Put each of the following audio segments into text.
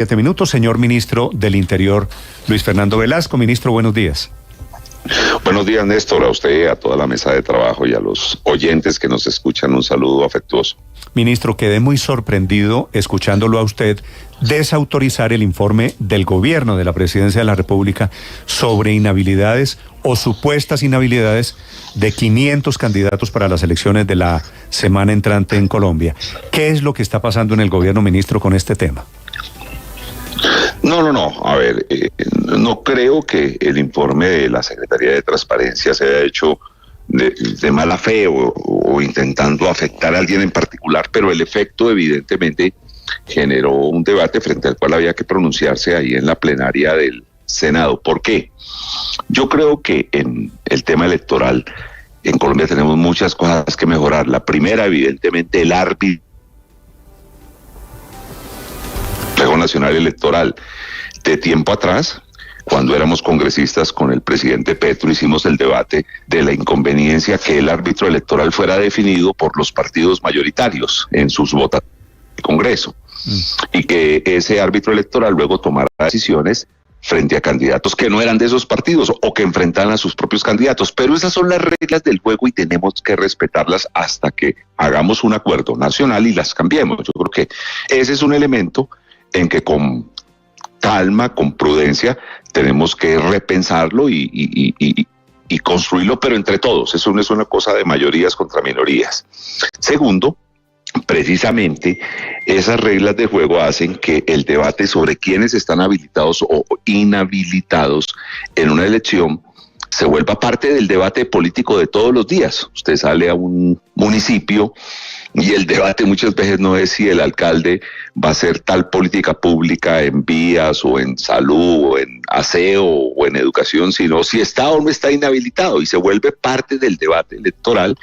7 minutos, señor ministro del Interior, Luis Fernando Velasco. Ministro, buenos días. Buenos días, Néstor, a usted, a toda la mesa de trabajo y a los oyentes que nos escuchan, un saludo afectuoso. Ministro, quedé muy sorprendido escuchándolo a usted desautorizar el informe del gobierno de la Presidencia de la República sobre inhabilidades o supuestas inhabilidades de 500 candidatos para las elecciones de la semana entrante en Colombia. ¿Qué es lo que está pasando en el gobierno, ministro, con este tema? No. A ver, no creo que el informe de la Secretaría de Transparencia se haya hecho de mala fe o intentando afectar a alguien en particular, pero el efecto evidentemente generó un debate frente al cual había que pronunciarse ahí en la plenaria del Senado. ¿Por qué? Yo creo que en el tema electoral en Colombia tenemos muchas cosas que mejorar. La primera, evidentemente, el árbitro nacional electoral. De tiempo atrás, cuando éramos congresistas con el presidente Petro, hicimos el debate de la inconveniencia que el árbitro electoral fuera definido por los partidos mayoritarios en sus votaciones del Congreso, y que ese árbitro electoral luego tomara decisiones frente a candidatos que no eran de esos partidos o que enfrentaran a sus propios candidatos. Pero esas son las reglas del juego y tenemos que respetarlas hasta que hagamos un acuerdo nacional y las cambiemos. Yo creo que ese es un elemento en que con calma, con prudencia, tenemos que repensarlo y construirlo, pero entre todos. Eso no es una cosa de mayorías contra minorías. Segundo, precisamente esas reglas de juego hacen que el debate sobre quiénes están habilitados o inhabilitados en una elección se vuelva parte del debate político de todos los días. Usted sale a un municipio y el debate muchas veces no es si el alcalde va a hacer tal política pública en vías o en salud o en aseo o en educación, sino si está o no está inhabilitado, y se vuelve parte del debate electoral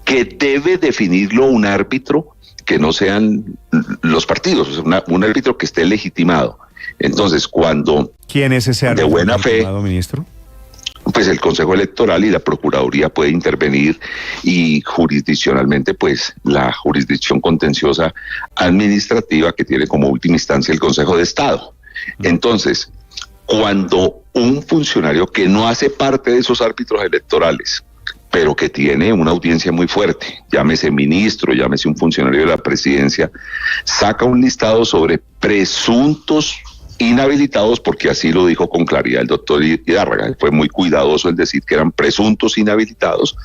que debe definirlo un árbitro que no sean los partidos, o sea, un árbitro que esté legitimado. Entonces, cuando... ¿Quién es ese árbitro de buena fe, ministro? Pues el Consejo Electoral y la Procuraduría puede intervenir, y jurisdiccionalmente pues la jurisdicción contenciosa administrativa que tiene como última instancia el Consejo de Estado. Entonces, cuando un funcionario que no hace parte de esos árbitros electorales, pero que tiene una audiencia muy fuerte, llámese ministro, llámese un funcionario de la presidencia, saca un listado sobre presuntos inhabilitados, porque así lo dijo con claridad el doctor Hidárraga, fue muy cuidadoso en decir que eran presuntos inhabilitados,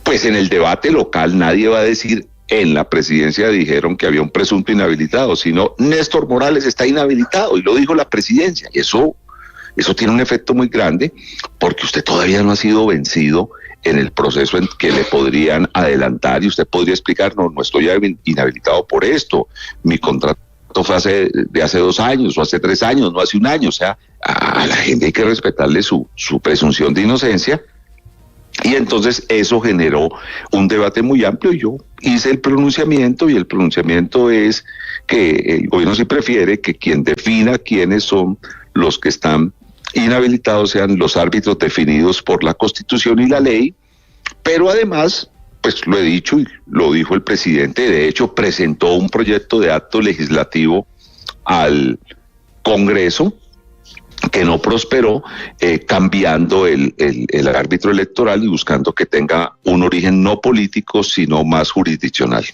pues en el debate local nadie va a decir en la presidencia dijeron que había un presunto inhabilitado, sino Néstor Morales está inhabilitado, y lo dijo la presidencia, y eso tiene un efecto muy grande, porque usted todavía no ha sido vencido en el proceso en que le podrían adelantar, y usted podría explicar, no estoy inhabilitado por esto, mi contrato fue de hace 2 años o hace 3 años, no hace 1 año. O sea, a la gente hay que respetarle su presunción de inocencia, y entonces eso generó un debate muy amplio. Yo hice el pronunciamiento, y el pronunciamiento es que el gobierno sí prefiere que quien defina quiénes son los que están inhabilitados sean los árbitros definidos por la Constitución y la ley, pero además, pues lo he dicho y lo dijo el presidente, de hecho presentó un proyecto de acto legislativo al Congreso que no prosperó, cambiando el árbitro electoral y buscando que tenga un origen no político, sino más jurisdiccional.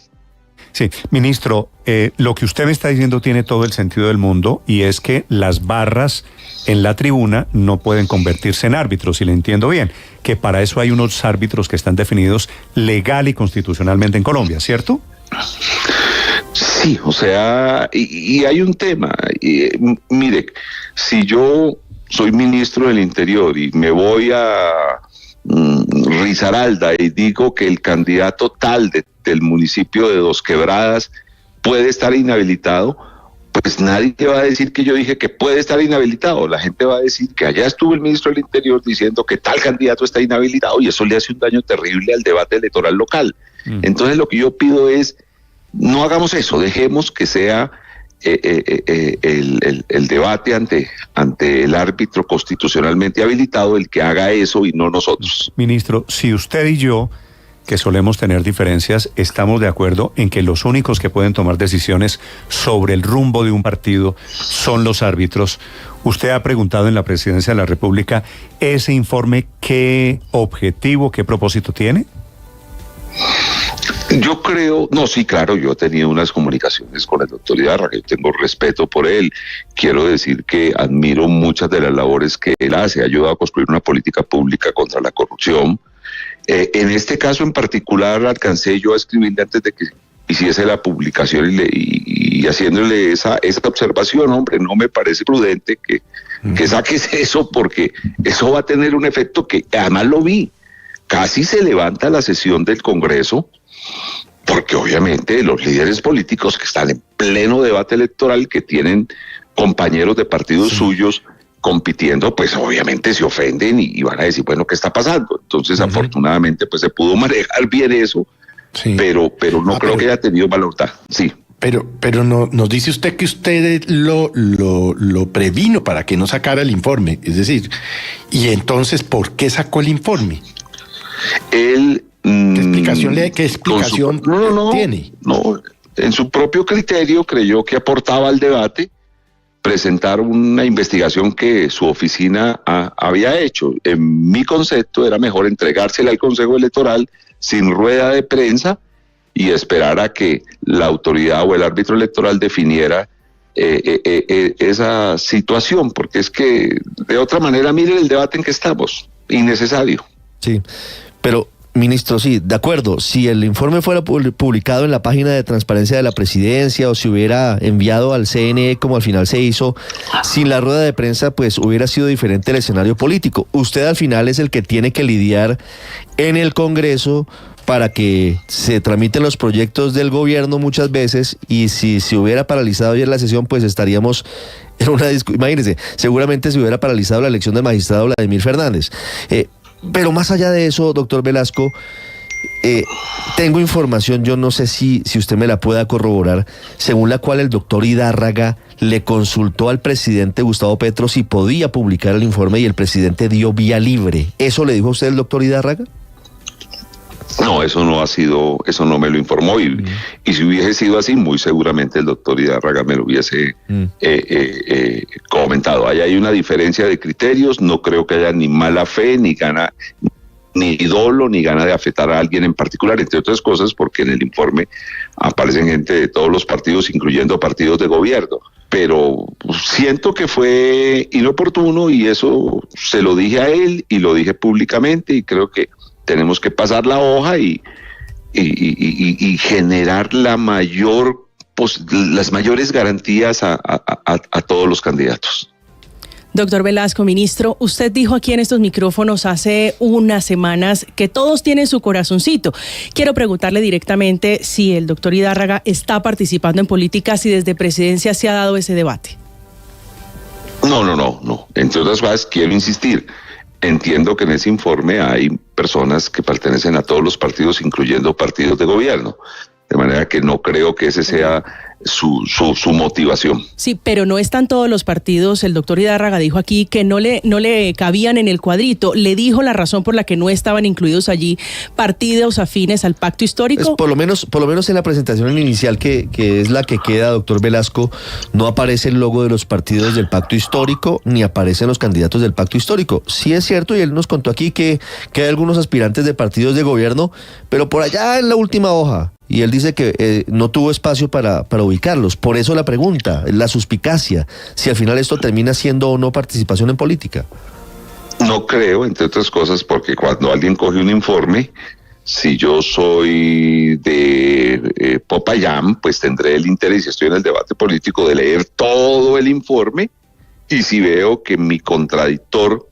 Sí, ministro, lo que usted me está diciendo tiene todo el sentido del mundo, y es que las barras en la tribuna no pueden convertirse en árbitros, si le entiendo bien, que para eso hay unos árbitros que están definidos legal y constitucionalmente en Colombia, ¿cierto? Sí, o sea, y hay un tema, mire, si yo soy ministro del Interior y me voy a Risaralda y digo que el candidato tal del municipio de Dos Quebradas puede estar inhabilitado, pues nadie va a decir que yo dije que puede estar inhabilitado. La gente va a decir que allá estuvo el ministro del Interior diciendo que tal candidato está inhabilitado, y eso le hace un daño terrible al debate electoral local. Entonces lo que yo pido es, no hagamos eso, dejemos que sea el debate ante el árbitro constitucionalmente habilitado el que haga eso, y no nosotros. Ministro, si usted y yo que solemos tener diferencias, estamos de acuerdo en que los únicos que pueden tomar decisiones sobre el rumbo de un partido son los árbitros. Usted ha preguntado en la Presidencia de la República, ¿ese informe qué objetivo, qué propósito tiene? Yo creo, no, sí, claro, yo he tenido unas comunicaciones con el doctor Idárraga, yo tengo respeto por él, quiero decir que admiro muchas de las labores que él hace, ha ayudado a construir una política pública contra la corrupción. En este caso en particular alcancé yo a escribirle antes de que hiciese la publicación y haciéndole esa observación, hombre, no me parece prudente que saques eso, porque eso va a tener un efecto que además lo vi, casi se levanta la sesión del Congreso, porque obviamente los líderes políticos que están en pleno debate electoral, que tienen compañeros de partidos suyos compitiendo, pues obviamente se ofenden y van a decir, bueno, ¿qué está pasando? Entonces, afortunadamente, pues se pudo manejar bien eso, pero no creo que haya tenido voluntad, sí. Pero no, nos dice usted que usted lo previno para que no sacara el informe, es decir, y entonces, ¿por qué sacó el informe? Él... ¿Qué explicación tiene? No, en su propio criterio creyó que aportaba al debate presentar una investigación que su oficina había hecho. En mi concepto era mejor entregársela al Consejo Electoral sin rueda de prensa y esperar a que la autoridad o el árbitro electoral definiera esa situación, porque es que de otra manera miren el debate en que estamos, innecesario. Sí, pero... Ministro, sí, de acuerdo, si el informe fuera publicado en la página de transparencia de la Presidencia o si hubiera enviado al CNE como al final se hizo, sin la rueda de prensa, pues hubiera sido diferente el escenario político. Usted al final es el que tiene que lidiar en el Congreso para que se tramiten los proyectos del gobierno muchas veces, y si se hubiera paralizado ayer la sesión, pues estaríamos en una discusión. Imagínense, seguramente se hubiera paralizado la elección del magistrado Vladimir Fernández. Pero más allá de eso, doctor Velasco, tengo información, yo no sé si usted me la pueda corroborar, según la cual el doctor Idárraga le consultó al presidente Gustavo Petro si podía publicar el informe y el presidente dio vía libre. ¿Eso le dijo a usted el doctor Idárraga? No, eso no me lo informó, y si hubiese sido así, muy seguramente el doctor Idárraga me lo hubiese comentado. Ahí hay una diferencia de criterios, no creo que haya ni mala fe, ni gana, ni dolo, ni gana de afectar a alguien en particular, entre otras cosas, porque en el informe aparecen gente de todos los partidos, incluyendo partidos de gobierno. Pero siento que fue inoportuno, y eso se lo dije a él y lo dije públicamente, y creo que tenemos que pasar la hoja y generar las mayores garantías a todos los candidatos. Doctor Velasco, ministro, usted dijo aquí en estos micrófonos hace unas semanas que todos tienen su corazoncito. Quiero preguntarle directamente si el doctor Idárraga está participando en política, si desde Presidencia se ha dado ese debate. No. Entre otras cosas, quiero insistir. Entiendo que en ese informe hay personas que pertenecen a todos los partidos, incluyendo partidos de gobierno. De manera que no creo que ese sea su motivación. Sí, pero no están todos los partidos. El doctor Idárraga dijo aquí que no le cabían en el cuadrito. ¿Le dijo la razón por la que no estaban incluidos allí partidos afines al pacto histórico? Pues por lo menos en la presentación inicial, que es la que queda, doctor Velasco, no aparece el logo de los partidos del pacto histórico, ni aparecen los candidatos del pacto histórico. Sí es cierto, y él nos contó aquí que hay algunos aspirantes de partidos de gobierno, pero por allá en la última hoja. Y él dice que no tuvo espacio para ubicarlos. Por eso la pregunta, la suspicacia, si al final esto termina siendo o no participación en política. No creo, entre otras cosas, porque cuando alguien coge un informe, si yo soy de Popayán, pues tendré el interés, si estoy en el debate político, de leer todo el informe, y si veo que mi contradictor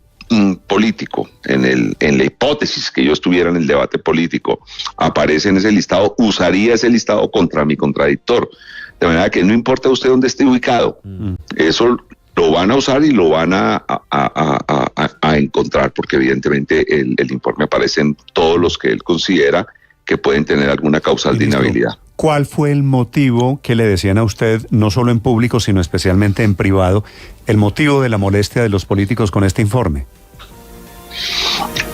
político, en la hipótesis que yo estuviera en el debate político, aparece en ese listado, usaría ese listado contra mi contradictor. De manera que no importa usted dónde esté ubicado, eso lo van a usar y lo van a encontrar, porque evidentemente el informe aparece en todos los que él considera que pueden tener alguna causal de inhabilidad. ¿Cuál fue el motivo que le decían a usted, no solo en público, sino especialmente en privado, el motivo de la molestia de los políticos con este informe?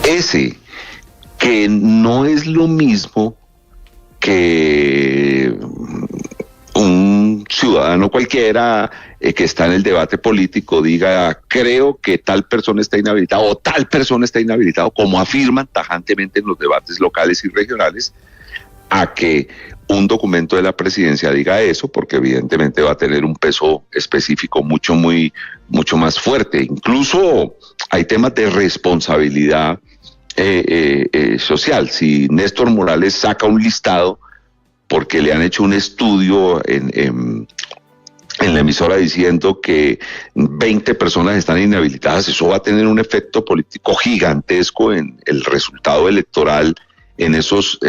Ese, que no es lo mismo que un ciudadano cualquiera que está en el debate político diga, creo que tal persona está inhabilitado o tal persona está inhabilitado, como afirman tajantemente en los debates locales y regionales, a que un documento de la presidencia diga eso, porque evidentemente va a tener un peso específico mucho más fuerte. Incluso hay temas de responsabilidad social. Si Néstor Morales saca un listado porque le han hecho un estudio en la emisora diciendo que 20 personas están inhabilitadas, eso va a tener un efecto político gigantesco en el resultado electoral en esos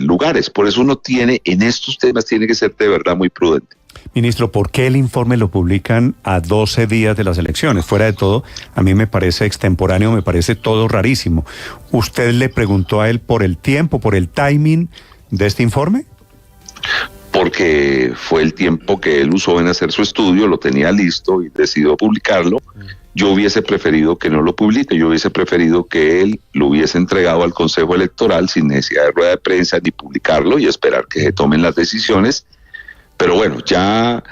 lugares. Por eso uno en estos temas tiene que ser de verdad muy prudente. Ministro, ¿por qué el informe lo publican a 12 días de las elecciones? Fuera de todo, a mí me parece extemporáneo, me parece todo rarísimo. ¿Usted le preguntó a él por el tiempo, por el timing de este informe? Porque fue el tiempo que él usó en hacer su estudio, lo tenía listo y decidió publicarlo. Yo hubiese preferido que no lo publique, yo hubiese preferido que él lo hubiese entregado al Consejo Electoral sin necesidad de rueda de prensa ni publicarlo y esperar que se tomen las decisiones. Pero bueno, ya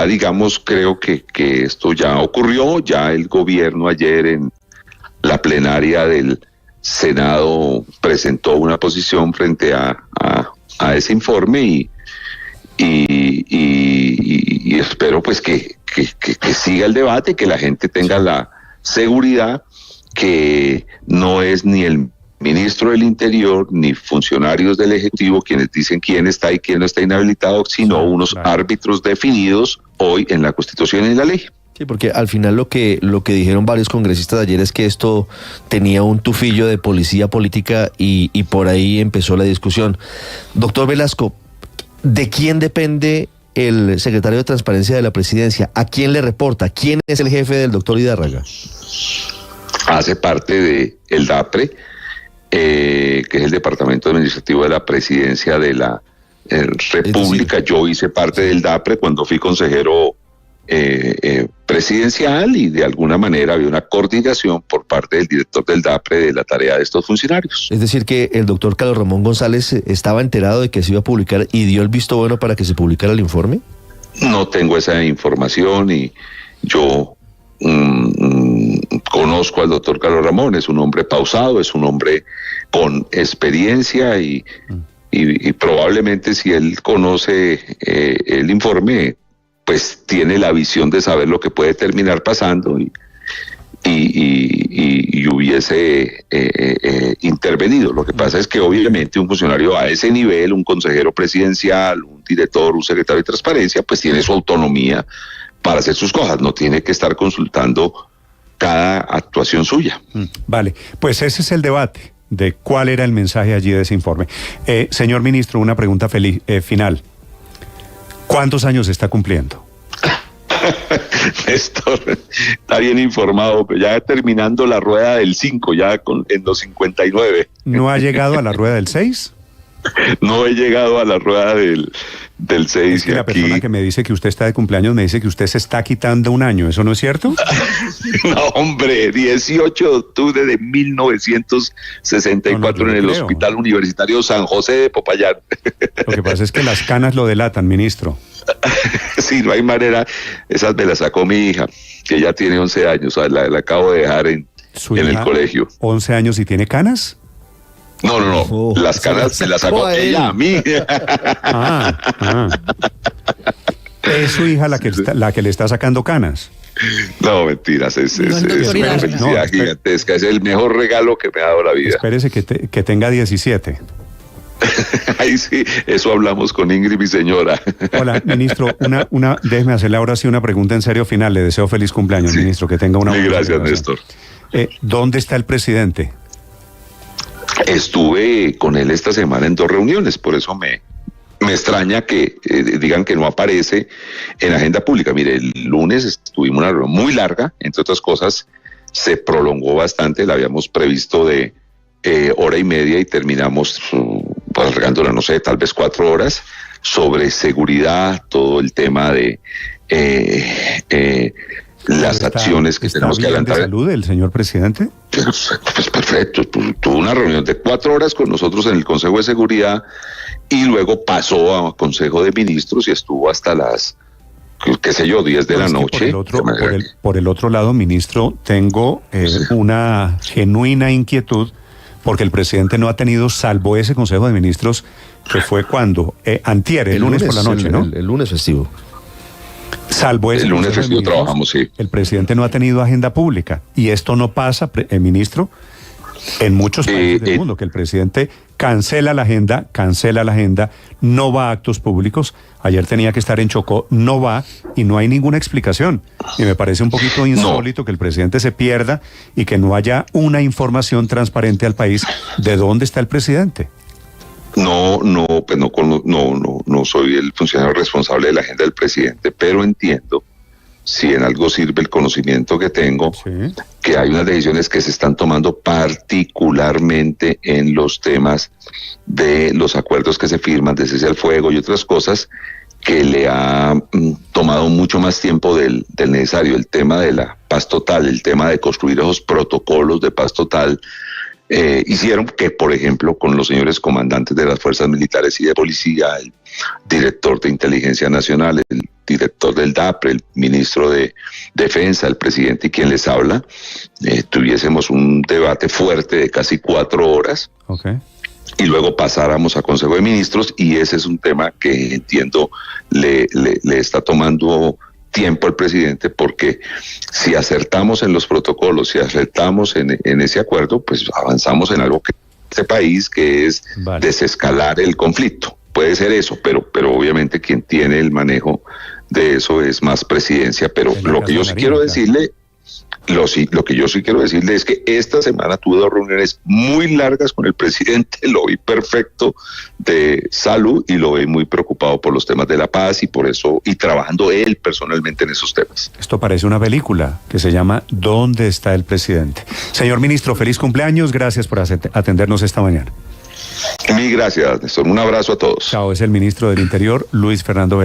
digamos, creo que esto ya ocurrió, ya el gobierno ayer en la plenaria del Senado presentó una posición frente a ese informe y espero pues que siga el debate, que la gente tenga la seguridad que no es ni el ministro del Interior ni funcionarios del Ejecutivo quienes dicen quién está y quién no está inhabilitado, sino unos árbitros definidos hoy en la Constitución y en la ley. Sí, porque al final lo que dijeron varios congresistas ayer es que esto tenía un tufillo de policía política y por ahí empezó la discusión. Doctor Velasco, ¿de quién depende el secretario de Transparencia de la Presidencia? ¿A quién le reporta? ¿Quién es el jefe del doctor Idárraga? Hace parte de el DAPRE, que es el Departamento Administrativo de la Presidencia de la República. Yo hice parte del DAPRE cuando fui consejero presidencial y de alguna manera había una coordinación por parte del director del DAPRE de la tarea de estos funcionarios. Es decir, que el doctor Carlos Ramón González estaba enterado de que se iba a publicar y dio el visto bueno para que se publicara el informe. No tengo esa información y yo conozco al doctor Carlos Ramón, es un hombre pausado, es un hombre con experiencia y probablemente si él conoce el informe, pues tiene la visión de saber lo que puede terminar pasando y hubiese intervenido. Lo que pasa es que obviamente un funcionario a ese nivel, un consejero presidencial, un director, un secretario de Transparencia, pues tiene su autonomía para hacer sus cosas, no tiene que estar consultando cada actuación suya. Vale, pues ese es el debate de cuál era el mensaje allí de ese informe. Señor ministro, una pregunta final. ¿Cuántos años está cumpliendo? Néstor está bien informado, pero ya terminando la rueda del 5, ya en los 59. ¿No ha llegado a la rueda del 6? No he llegado a la rueda del 6. Es que la persona que me dice que usted está de cumpleaños me dice que usted se está quitando un año, ¿eso no es cierto? No, hombre, 18 de octubre de 1964 en el Hospital Universitario San José de Popayán. Lo que pasa es que las canas lo delatan, ministro. Sí, no hay manera. Esas me las sacó mi hija, que ya tiene 11 años, o sea, la acabo de dejar en el colegio. ¿11 años y tiene canas? No, las canas me las sacó ella a mí. ¿Es su hija la que le está sacando canas? No, mentiras, es una felicidad gigantesca, es el mejor regalo que me ha dado la vida. Espérese que tenga 17. Ahí sí, eso hablamos con Ingrid, mi señora. Hola, ministro, déjeme hacerle ahora sí una pregunta en serio final. Le deseo feliz cumpleaños, sí, ministro, que tenga una buena gracias, Néstor. ¿Dónde está el presidente? Estuve con él esta semana en 2 reuniones, por eso me extraña que digan que no aparece en agenda pública. Mire, el lunes tuvimos una reunión muy larga, entre otras cosas, se prolongó bastante, la habíamos previsto de hora y media y terminamos alargándola, no sé, tal vez 4 horas, sobre seguridad, todo el tema de las acciones que tenemos que ¿Está bien de adelantar. salud el señor presidente? Pues perfecto, tuvo una reunión de 4 horas con nosotros en el Consejo de Seguridad y luego pasó a Consejo de Ministros y estuvo hasta las, qué sé yo, 10 de la Es que noche. Por el otro lado, ministro, tengo una genuina inquietud porque el presidente no ha tenido, salvo ese Consejo de Ministros, que fue cuando, antier, el lunes por la noche, ¿no? El lunes festivo. Salvo ese El lunes Consejo de festivo Ministros, trabajamos, sí. el presidente no ha tenido agenda pública. Y esto no pasa, ministro, en muchos países del mundo, que el presidente cancela la agenda, no va a actos públicos. Ayer tenía que estar en Chocó, no va y no hay ninguna explicación. Y me parece un poquito insólito que el presidente se pierda y que no haya una información transparente al país de dónde está el presidente. No soy el funcionario responsable de la agenda del presidente, pero entiendo, si en algo sirve el conocimiento que tengo, Sí. que hay unas decisiones que se están tomando particularmente en los temas de los acuerdos que se firman de cese al fuego y otras cosas que le ha tomado mucho más tiempo del necesario. El tema de la paz total, el tema de construir esos protocolos de paz total, hicieron que, por ejemplo, con los señores comandantes de las fuerzas militares y de policía, el director de Inteligencia Nacional, el director del DAPRE, el ministro de Defensa, el presidente y quien les habla, tuviésemos un debate fuerte de casi 4 horas. Okay. Y luego pasáramos a Consejo de Ministros, y ese es un tema que entiendo le está tomando tiempo al presidente, porque si acertamos en los protocolos, si acertamos en ese acuerdo, pues avanzamos en algo que este país, que es desescalar el conflicto. Puede ser eso, pero obviamente quien tiene el manejo de eso es más presidencia. Pero lo que yo sí quiero decirle, lo que yo sí quiero decirle es que esta semana tuve 2 reuniones muy largas con el presidente, lo vi perfecto de salud y lo vi muy preocupado por los temas de la paz y por eso, y trabajando él personalmente en esos temas. Esto parece una película que se llama ¿Dónde está el presidente? Señor ministro, feliz cumpleaños, gracias por atendernos esta mañana. Mil gracias, Néstor. Un abrazo a todos. Chao, es el ministro del Interior, Luis Fernando Velasco.